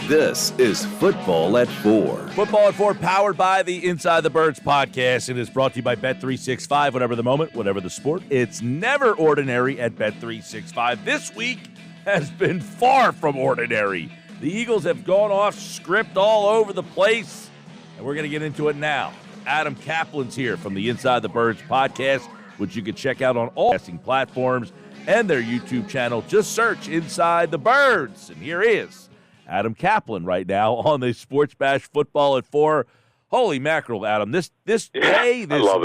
This is Football at 4. Football at 4, powered by the Inside the Birds podcast. It is brought to you by Bet365. Whatever the moment, whatever the sport, it's never ordinary at Bet365. This week has been far from ordinary. The Eagles have gone off script all over the place, and we're going to get into it now. Adam Caplan's here from the Inside the Birds podcast, which you can check out on all podcasting platforms and their YouTube channel. Just search Inside the Birds. And here is Adam Caplan right now on the Sports Bash Football at 4. Holy mackerel, Adam. This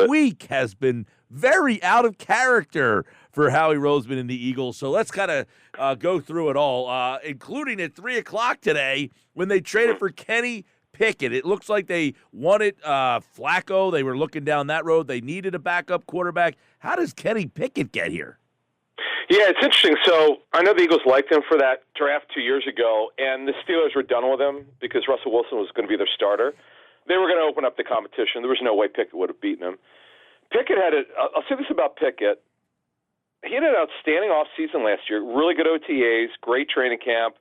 week has been very out of character for Howie Roseman and the Eagles. So let's kind of go through it all, including at 3 o'clock today when they traded for Kenny Pickett. It looks like they wanted Flacco. They were looking down that road. They needed a backup quarterback. How does Kenny Pickett get here? Yeah, it's interesting. So I know the Eagles liked him for that draft 2 years ago, and the Steelers were done with him because Russell Wilson was going to be their starter. They were going to open up the competition. There was no way Pickett would have beaten him. Pickett I'll say this about Pickett. He had an outstanding offseason last year, really good OTAs, great training camp.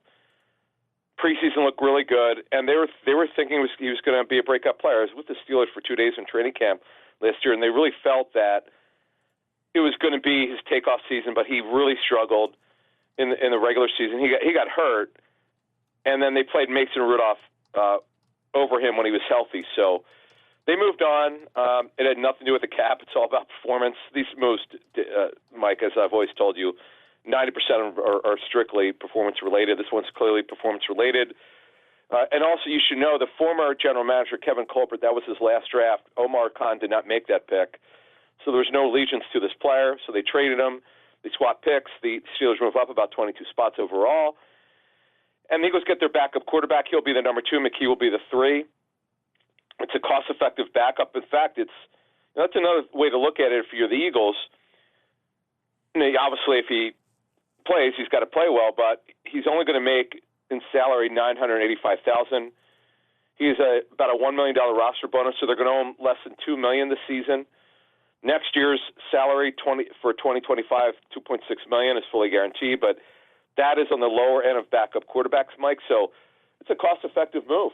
Preseason looked really good, and they were thinking he was going to be a breakout player. I was with the Steelers for 2 days in training camp last year, and they really felt that it was going to be his takeoff season, but he really struggled in the regular season. He got hurt, and then they played Mason Rudolph over him when he was healthy. So they moved on. It had nothing to do with the cap. It's all about performance. These moves, Mike, as I've always told you, 90% are strictly performance-related. This one's clearly performance-related. And also, you should know, the former general manager, Kevin Colbert, that was his last draft. Omar Khan did not make that pick. So there was no allegiance to this player, so they traded him. They swapped picks. The Steelers move up about 22 spots overall. And the Eagles get their backup quarterback. He'll be the number 2. McKee will be the 3. It's a cost-effective backup. In fact, that's another way to look at it for you, the Eagles. Obviously, if he plays, he's got to play well, but he's only going to make in salary $985,000. He's about a $1 million roster bonus, so they're going to owe him less than $2 million this season. Next year's salary for 2025, $2.6 million is fully guaranteed, but that is on the lower end of backup quarterbacks, Mike. So it's a cost-effective move.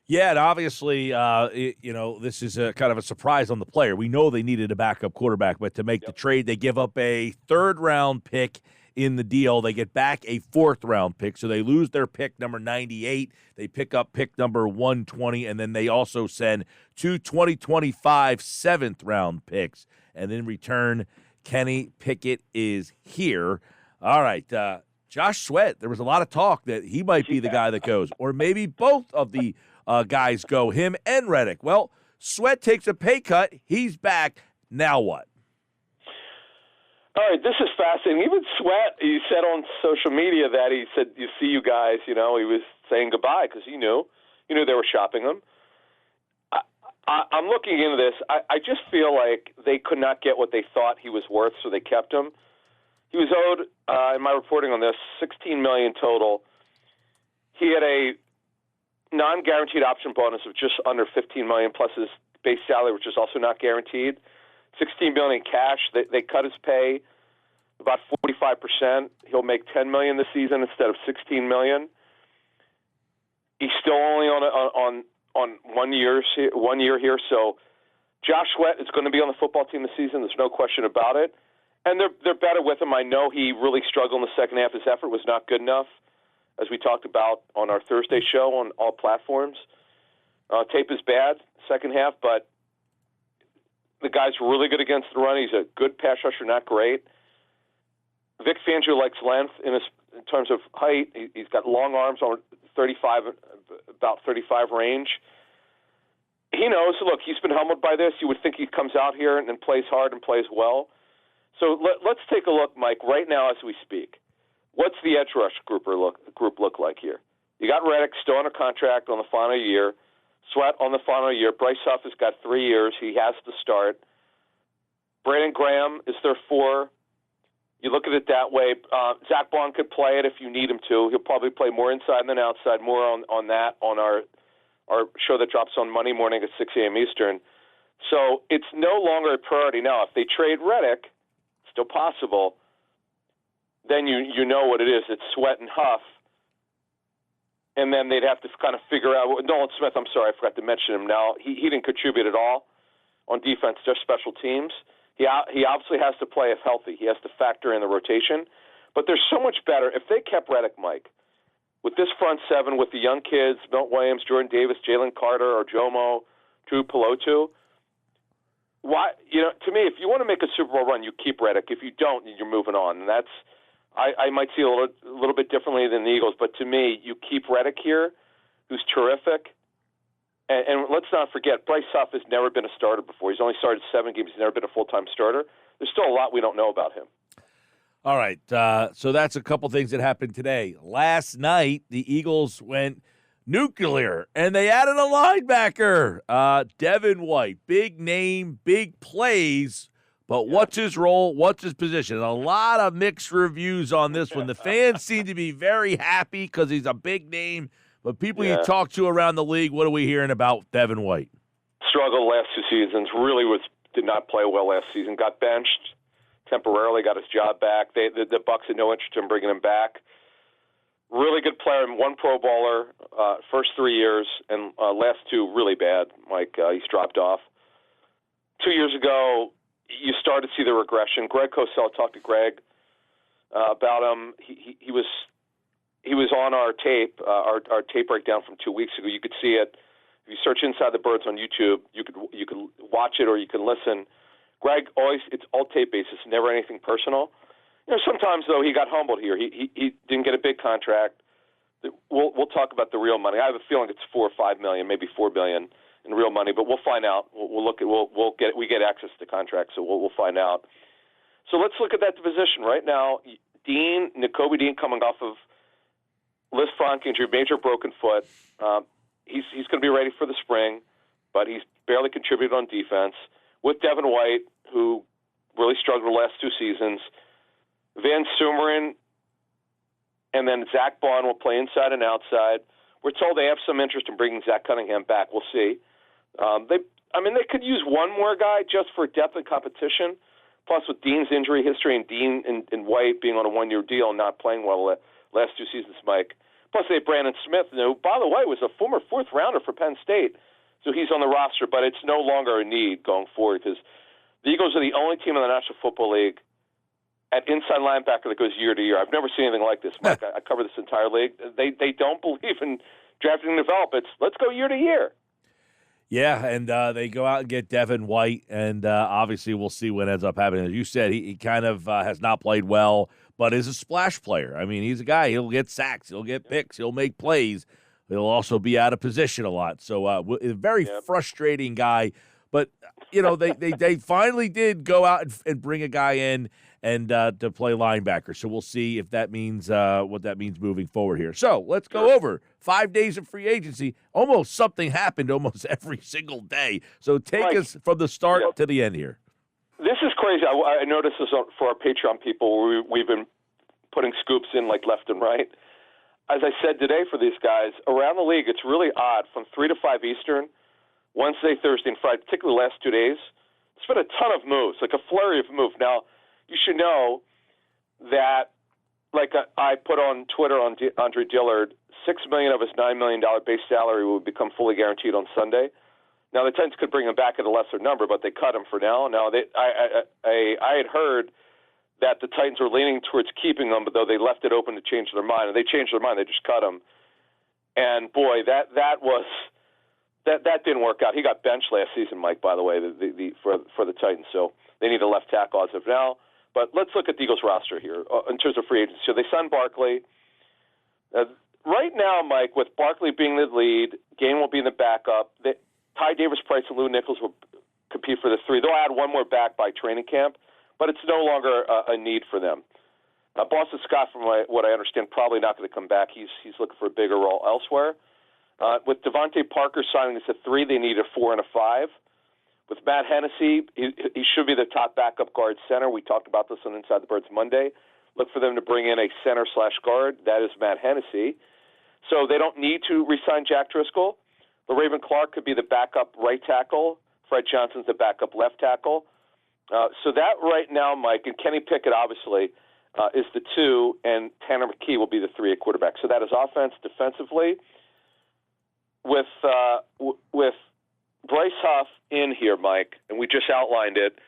Yeah, and obviously, this is a kind of a surprise on the player. We know they needed a backup quarterback, but to make the trade, they give up a third-round pick in the deal. They get back a fourth-round pick, so they lose their pick number 98. They pick up pick number 120, and then they also send 2 2025 seventh-round picks. And then return, Kenny Pickett is here. All right, Josh Sweat, there was a lot of talk that he might be the guy that goes, or maybe both of the guys go, him and Reddick. Well, Sweat takes a pay cut. He's back. Now what? All right, this is fascinating. Even Sweat, he said on social media that he said, "You see, you guys," he was saying goodbye because he knew they were shopping him. I'm looking into this. I just feel like they could not get what they thought he was worth, so they kept him. He was owed, in my reporting on this, $16 million total. He had a non-guaranteed option bonus of just under $15 million plus his base salary, which is also not guaranteed. $16 million in cash. They cut his pay about 45%. He'll make $10 million this season instead of $16 million. He's still only on 1 year here. So Josh Sweat is going to be on the football team this season. There's no question about it. And they're better with him. I know he really struggled in the second half. His effort was not good enough, as we talked about on our Thursday show on all platforms. Tape is bad second half, but the guy's really good against the run. He's a good pass rusher, not great. Vic Fangio likes length in terms of height. He's got long arms on about 35 range. He knows, look, he's been humbled by this. You would think he comes out here and plays hard and plays well. So let's take a look, Mike, right now as we speak. What's the edge rush group look like here? You got Reddick still under contract on the final year. Sweat on the final year. Bryce Huff has got 3 years. He has to start. Brandon Graham is their 4. You look at it that way. Zach Bond could play it if you need him to. He'll probably play more inside than outside, more on that on our show that drops on Monday morning at 6 a.m. Eastern. So it's no longer a priority. Now, if they trade Reddick, still possible, then you know what it is. It's Sweat and Huff. and then they'd have to kind of figure out. Nolan Smith, I'm sorry, I forgot to mention him. Now he didn't contribute at all on defense, just special teams. He obviously has to play if healthy. He has to factor in the rotation. But there's so much better if they kept Reddick, Mike, with this front seven with the young kids, Milt Williams, Jordan Davis, Jalen Carter, or Jomo, Drew Pelotu. Why? To me, if you want to make a Super Bowl run, you keep Reddick. If you don't, you're moving on. And that's I might see a little bit differently than the Eagles, but to me, you keep Reddick here, who's terrific. And let's not forget, Bryce Huff has never been a starter before. He's only started 7 games. He's never been a full-time starter. There's still a lot we don't know about him. All right, so that's a couple things that happened today. Last night, the Eagles went nuclear, and they added a linebacker, Deon White. Big name, big plays, but what's his role? What's his position? A lot of mixed reviews on this one. The fans seem to be very happy because he's a big name, but people you talk to around the league, what are we hearing about Deon White? Struggled the last 2 seasons, really did not play well last season, got benched temporarily, got his job back. The Bucks had no interest in bringing him back. Really good player, one Pro Bowler, first 3 years, and last 2 really bad. Mike, he's dropped off. 2 years ago, you started to see the regression. Greg Cosell, talked to Greg about him. He was on our tape, our tape breakdown from 2 weeks ago. You could see it. If you search Inside the Birds on YouTube, you could watch it or you can listen. Greg it's all tape basis, never anything personal. Sometimes though he got humbled here. He didn't get a big contract. We'll talk about the real money. I have a feeling it's $4 or $5 million, maybe $4 billion in real money, but we'll find out. We get access to contracts, so we'll find out. So let's look at that position right now. Nakobe Dean coming off of Liz Frank injury, major broken foot. He's going to be ready for the spring, but he's barely contributed on defense. With Deon White, who really struggled the last 2 seasons, Van Sumeren, and then Zach Bond will play inside and outside. We're told they have some interest in bringing Zach Cunningham back. We'll see. They could use one more guy just for depth and competition. Plus, with Dean's injury history and Dean and White being on a 1-year deal and not playing well the last 2 seasons, Mike. Plus, they have Brandon Smith, who, by the way, was a former 4th rounder for Penn State. So he's on the roster, but it's no longer a need going forward because the Eagles are the only team in the National Football League at inside linebacker that goes year to year. I've never seen anything like this, Mike. I cover this entire league. They don't believe in drafting and develop. Let's go year to year. Yeah, and they go out and get Deon White, and obviously we'll see what ends up happening. As you said, he kind of has not played well, but is a splash player. I mean, he's a guy. He'll get sacks. He'll get picks. He'll make plays. He'll also be out of position a lot. So a very frustrating guy. But, they finally did go out and bring a guy in and to play linebacker. So we'll see if that means what that means moving forward here. So let's go over 5 days of free agency. Almost something happened almost every single day. So take us from the start to the end here. This is crazy. I noticed this for our Patreon people. We've been putting scoops in like left and right. As I said today for these guys, around the league, it's really odd. From 3 to 5 Eastern, Wednesday, Thursday, and Friday, particularly the last 2 days, there's been a ton of moves, like a flurry of moves. Now, you should know that, like I put on Twitter on Andre Dillard, $6 million of his $9 million base salary will become fully guaranteed on Sunday. Now, the Titans could bring him back at a lesser number, but they cut him for now. Now, I had heard that the Titans were leaning towards keeping him, but though they left it open to change their mind, and they changed their mind, they just cut him. And boy, that didn't work out. He got benched last season, Mike. By the way, for the Titans, so they need a left tackle as of now. But let's look at the Eagles roster here in terms of free agency. So they signed Barkley. Right now, Mike, with Barkley being the lead, Gain will be in the backup. Ty Davis Price and Lou Nichols will compete for the 3. They'll add one more back by training camp, but it's no longer a need for them. Boston Scott, from what I understand, probably not going to come back. He's looking for a bigger role elsewhere. With Devontae Parker signing as a 3, they need a 4 and a 5. With Matt Hennessy, he should be the top backup guard center. We talked about this on Inside the Birds Monday. Look for them to bring in a center/guard. That is Matt Hennessy. So they don't need to re-sign Jack Driscoll. LaRaven Clark could be the backup right tackle. Fred Johnson's the backup left tackle. So that right now, Mike, and Kenny Pickett, obviously, is the 2, and Tanner McKee will be the 3 at quarterback. So that is offense. Defensively, with Bryce Huff in here, Mike, and we just outlined it.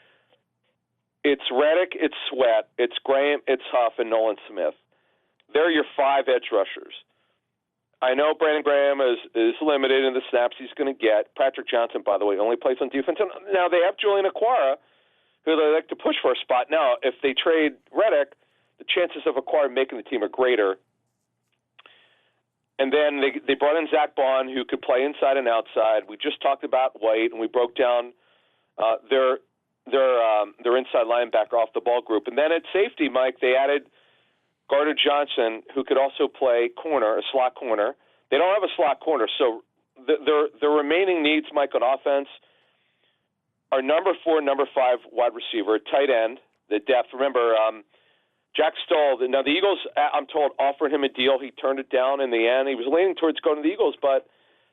It's Reddick, it's Sweat, it's Graham, it's Huff, and Nolan Smith. They're your 5 edge rushers. I know Brandon Graham is limited in the snaps he's going to get. Patrick Johnson, by the way, only plays on defense. And now they have Julian Aquara, who they like to push for a spot. Now, if they trade Reddick, the chances of Aquara making the team are greater. And then they brought in Zach Bond, who could play inside and outside. We just talked about White, and we broke down their inside linebacker off the ball group. And then at safety, Mike, they added Gardner Johnson, who could also play corner, a slot corner. They don't have a slot corner, so their remaining needs, Mike, on offense are number 4, number 5 wide receiver, tight end, the depth. Remember, Jack Stoll. Now the Eagles, I'm told, offered him a deal. He turned it down in the end. He was leaning towards going to the Eagles, but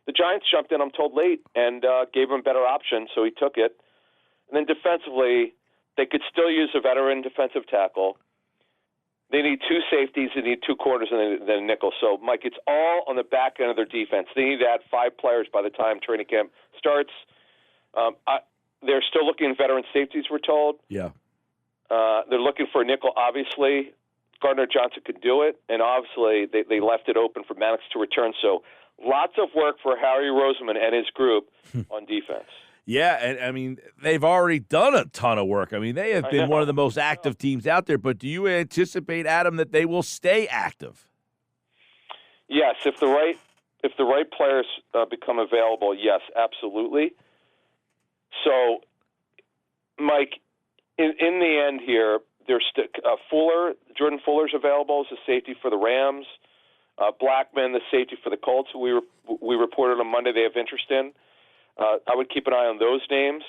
the Giants jumped in, I'm told, late and gave him a better option, so he took it. And then defensively, they could still use a veteran defensive tackle. They need 2 safeties. They need 2 corners and then a nickel. So, Mike, it's all on the back end of their defense. They need to add 5 players by the time training camp starts. They're still looking at veteran safeties, we're told. Yeah. They're looking for a nickel, obviously. Gardner Johnson could do it, and obviously they left it open for Maddox to return. So lots of work for Harry Roseman and his group on defense. Yeah, and I mean, they've already done a ton of work. I mean, they have been one of the most active teams out there, but do you anticipate, Adam, that they will stay active? Yes, if the right players become available, yes, absolutely. So, Mike, in the end here, there's Jordan Fuller's available as a safety for the Rams. Blackman, the safety for the Colts, who we reported on Monday they have interest in. I would keep an eye on those names.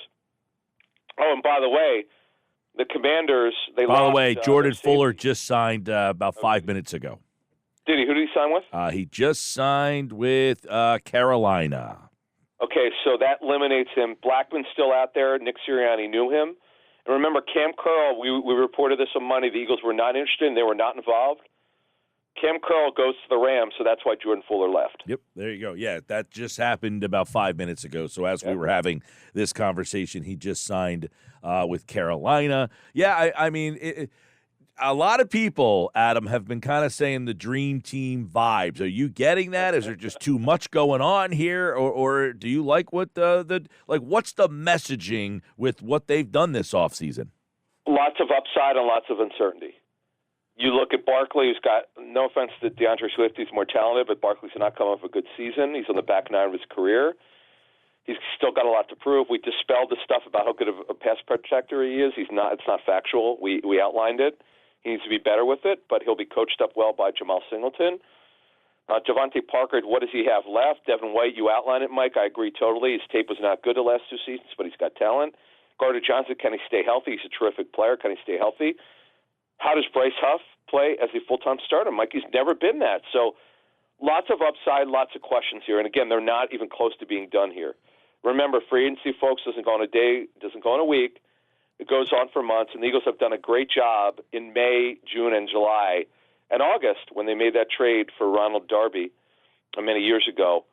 Oh, and by the way, the Commanders, Jordan Fuller just signed about 5 minutes ago. Did he? Who did he sign with? He just signed with Carolina. Okay, so that eliminates him. Blackman's still out there. Nick Sirianni knew him. And remember, Cam Curl, we reported this on Monday. The Eagles were not interested, and they were not involved. Cam Curl goes to the Rams, so that's why Jordan Fuller left. Yep, there you go. Yeah, that just happened about 5 minutes ago. So as we were having this conversation, he just signed with Carolina. Yeah, I mean, a lot of people, Adam, have been kind of saying the dream team vibes. Are you getting that? Is there just too much going on here, or do you like what what's the messaging with what they've done this offseason? Lots of upside and lots of uncertainty. You look at Barkley, who's got, no offense to DeAndre Swift, he's more talented, but Barkley's not coming off a good season. He's on the back 9 of his career. He's still got a lot to prove. We dispelled the stuff about how good of a pass protector he is. He's not. It's not factual. We outlined it. He needs to be better with it, but he'll be coached up well by Jamal Singleton. Javante Parker, what does he have left? Devin White, you outlined it, Mike. I agree totally. His tape was not good the last 2 seasons, but he's got talent. Gardner Johnson, can he stay healthy? He's a terrific player. Can he stay healthy? How does Bryce Huff play as a full-time starter? Mike, he's never been that. So lots of upside, lots of questions here. And, again, they're not even close to being done here. Remember, free agency, folks, doesn't go in a day, doesn't go in a week. It goes on for months, and the Eagles have done a great job in May, June, and July, and August when they made that trade for Ronald Darby many years ago.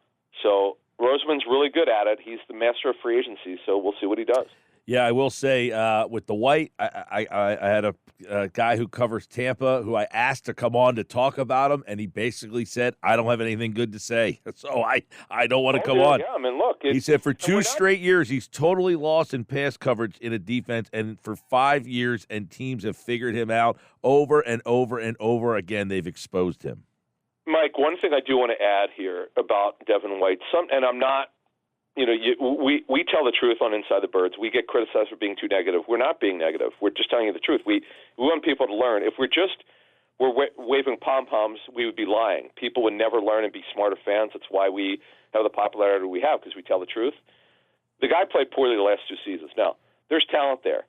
So Roseman's really good at it. He's the master of free agency, so we'll see what he does. Yeah, I will say with the White, I had a guy who covers Tampa who I asked to come on to talk about him, and he basically said, I don't have anything good to say, so I don't want to come on. Yeah, I mean, look. He said for 2 straight years he's totally lost in pass coverage in a defense, and for 5 years, and teams have figured him out over and over and over again. They've exposed him. Mike, one thing I do want to add here about Devin White, and I'm not, we tell the truth on Inside the Birds. We get criticized for being too negative. We're not being negative. We're just telling you the truth. We want people to learn. If we're waving pom-poms, we would be lying. People would never learn and be smarter fans. That's why we have the popularity we have, because we tell the truth. The guy played poorly the last 2 seasons. Now, there's talent there.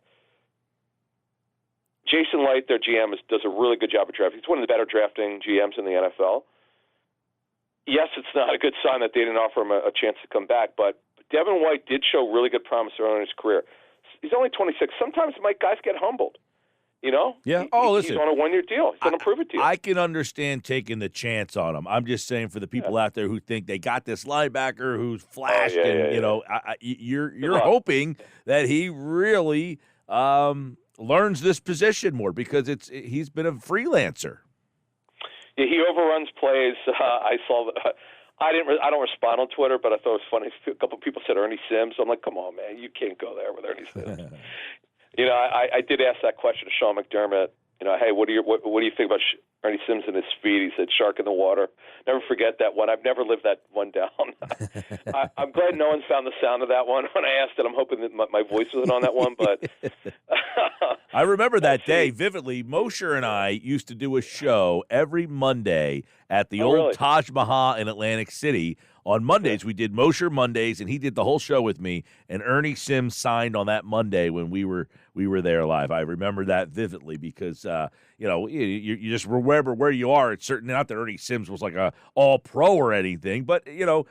Jason Light, their GM, does a really good job of drafting. He's one of the better drafting GMs in the NFL. Yes, it's not a good sign that they didn't offer him a chance to come back, but Devin White did show really good promise early in his career. He's only 26. Sometimes, Mike, guys get humbled. You know? Yeah. He's on a 1-year deal. He's on a prove-it deal. I can understand taking the chance on him. I'm just saying for the people out there who think they got this linebacker who's flashed, you're hoping that he really learns this position more because he's been a freelancer. Yeah, he overruns plays. I saw. I don't respond on Twitter, but I thought it was funny. A couple of people said Ernie Sims. I'm like, come on, man, you can't go there with Ernie Sims. I did ask that question to Sean McDermott. Hey, what do you think about Ernie Sims and his feet? He said, shark in the water. Never forget that one. I've never lived that one down. I'm glad no one's found the sound of that one when I asked it. I'm hoping that my voice wasn't on that one, but I remember that day vividly. Mosher and I used to do a show every Monday at the old Taj Mahal in Atlantic City. On Mondays, we did Mosher Mondays, and he did the whole show with me. And Ernie Sims signed on that Monday when we were there live. I remember that vividly because you just remember where you are. It's certainly not that Ernie Sims was like a All-Pro or anything, but the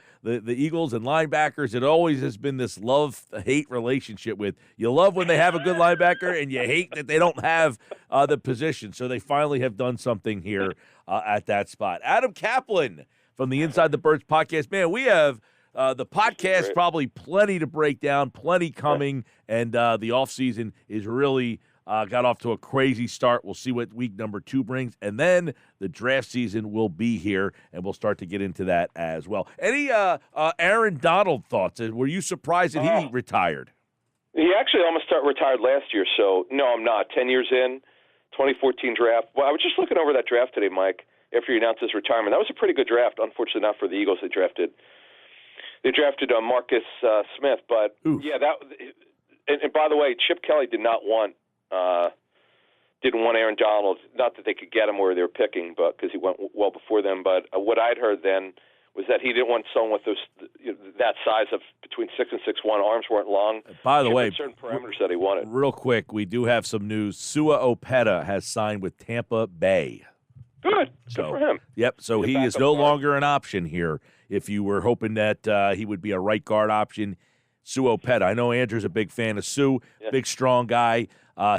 Eagles and linebackers, it always has been this love-hate relationship with you love when they have a good linebacker, and you hate that they don't have the position. So they finally have done something here at that spot. Adam Caplan from the Inside the Birds podcast. Man, we have the podcast probably plenty to break down, plenty coming, and the offseason is really got off to a crazy start. We'll see what week number 2 brings, and then the draft season will be here, and we'll start to get into that as well. Any Aaron Donald thoughts? Were you surprised that he retired? He actually almost retired last year, so no, I'm not. 10 years in, 2014 draft. Well, I was just looking over that draft today, Mike, after he announced his retirement. That was a pretty good draft. Unfortunately, not for the Eagles. They drafted Marcus Smith, but yeah, that. And by the way, Chip Kelly didn't want Aaron Donald. Not that they could get him where they were picking, but because he went well before them. But what I'd heard then was that he didn't want someone with that size of between 6 and 6'1". Arms weren't long. By the way, certain parameters that he wanted. Real quick, we do have some news. Sua Opeta has signed with Tampa Bay. Good for him. Yep, so he is no longer an option here. If you were hoping that he would be a right guard option, Sua Opeta. I know Andrew's a big fan of Sue, big, strong guy.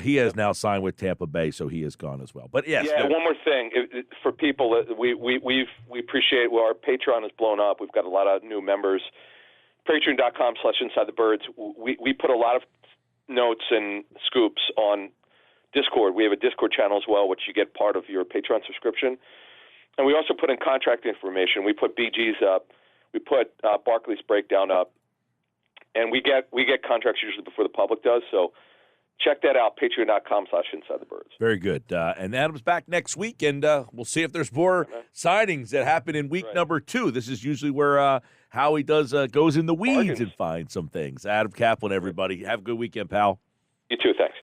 He has now signed with Tampa Bay, so he is gone as well. But, yes. Yeah, one more thing. For people, we appreciate, our Patreon has blown up. We've got a lot of new members. Patreon.com/InsideTheBirds. We put a lot of notes and scoops on Discord. We have a Discord channel as well, which you get part of your Patreon subscription. And we also put in contract information. We put BGs up. We put Barkley's breakdown up. And we get contracts usually before the public does. So check that out, patreon.com/InsideTheBirds. Very good. And Adam's back next week, and we'll see if there's more signings that happen in week number 2. This is usually where Howie goes in the weeds and finds some things. Adam Caplan, everybody. Have a good weekend, pal. You too. Thanks.